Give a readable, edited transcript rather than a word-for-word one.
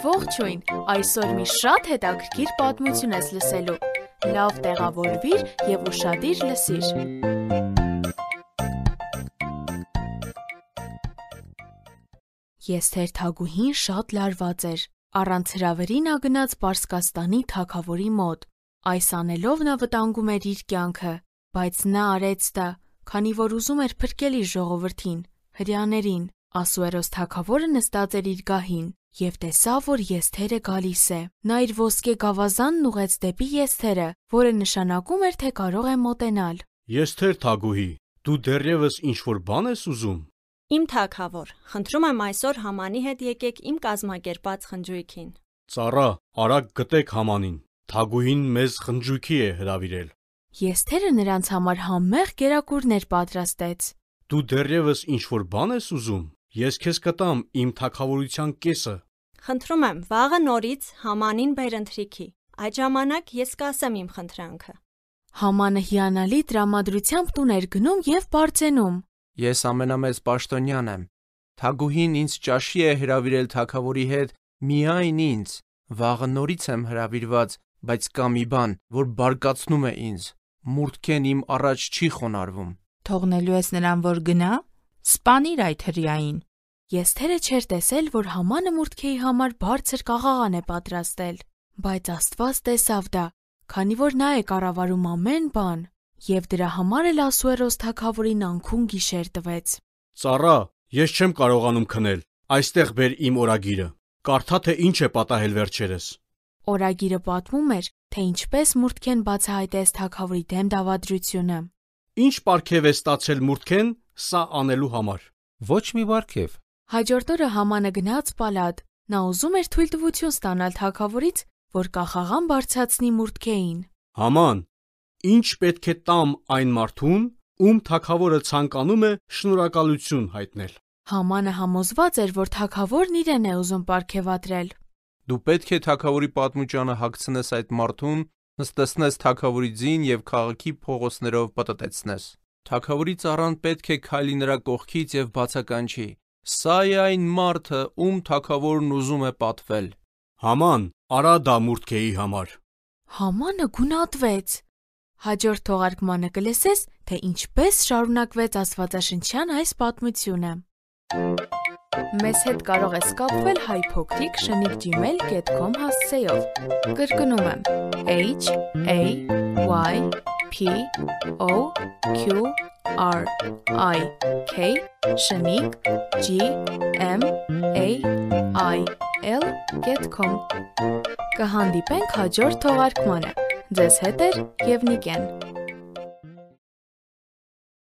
Ողջույն, այսօր մի շատ հետաքրքիր պատմություն ես լսելու, լավ տեղավորվիր և ուշադիր լսիր։ Եսթեր Թագուհին շատ լարված էր, առանց հրավերի նա գնաց Պարսկաստանի թագավորի մոտ, այս անելով նա վտանգում էր իր կյանքը, բայց նա արեց դա, քանի որ ուզում էր փրկել իր ժողովրդին, հրեաներին, Ասուերոս թագավորը նստած էր իր գահին և տեսավ, որ Եսթերը գալիս է, նա իր ոսկե գավազանն ուղեց դեպի Եսթերը, որը նշանակում էր, թե կարող է մոտենալ։ Եսթեր Թագուհի, դու դեռևս ինչ-որ բան ես ուզում։ Իմ թագավոր, խնդրում եմ այսօր Համանի հետ եկեք իմ կազմակերպած խնջույքին։ Ծառա, արագ գտեք Haմանին, Թագուհին մեզ խնջույքի է հրավիրել։ Եսթերը նրանց համար համեղ կերակուրներ պատրաստեց։ Դու դեռևս ինչ-որ բան ես ուզում։ Ես քեզ կտամ իմ թագավորության կեսը։ Խնդրում եմ, վաղը նորից Haմանին բեր ընթրիքի, այդ ժամանակ ես կասեմ իմ խնդրանքը։ Համանը հիանալի տրամադրությամբ տուն էր գնում և բարձենում։ Ես ամենամեծ պաշտոնյան եմ։ Թագուհին ինձ ճաշի է հրավիրել թագավորի հետ, միայն ինձ։ Վաղը նորից եմ հրավիրված, բայց կա մի բան, որ բարկացնում է ինձ։ Մուրթքեն իմ առաջ չի խոնարհվում։ Թողնելու ես նրան, որ գնա։ Սպանիր այդ հրեային։ Եսթերը չէր տեսել, որ Համանը մուրթքեի համար բարձր կաղաղան է պատրաստել, բայց Աստված տեսավ դա, քանի որ նա է կառավարում ամեն բան, և դրա համար էլ Ասուերոս թագավորին անքուն գիշեր տվեց։ Ծառա, ես չեմ կարողանում քնել, այստեղ բեր իմ օրագիրը, կարդա թե ինչ է պատահել վերջերս։ Օրագիրը պատմում էր, թե ինչպես մուրթքեն բացահայտեց թագավորի դեմ դավադրությունը։ Ինչ պարգև է ստացել մուրթքեն սա անելու համար։ Ոչ մի պարգև։ Հաջորդ օրը Համանը գնաց պալատ, նա ուզում էր թույլտվություն ստանալ թագավորից, որ կախաղան բարձրացնի մուրթքեին։ Haման, ինչ պետք է տամ այն մարդուն, ում թագավորը ցանկանում է շնորհակալություն հայտնել։ Համանը համոզված էր, որ թագավորն իրեն է ուզում պարգևատրել։ Դու պետք է թագավորի պատմուճանը հագցնես այդ մարդուն, նստեցնես թագավորի ձին և քաղաքի փողոցներով պտտեցնես։ Թագավորի ծառան պետք է քայլի նրա կողքից և բացականչի. Սա է այն մարդը, ում թագավորն ուզում է պատվել։ Haman, արա դա մուրթքեի համար։ Համանը գունատվեց։ Հաջորդ թողարկմանը կլսես, թե ինչպես շարունակվեց աստվածաշնչյան այս պատմությունը։ Մեզ հետ կարող ես կապվել hypocrite@gmail.com հասցեով։ Կրկնում եմ HAYPOQRIK@gmail.com Կհանդիպենք հաջորդ թողարկմանը։ Ձեզ հետ է և Նիկեն։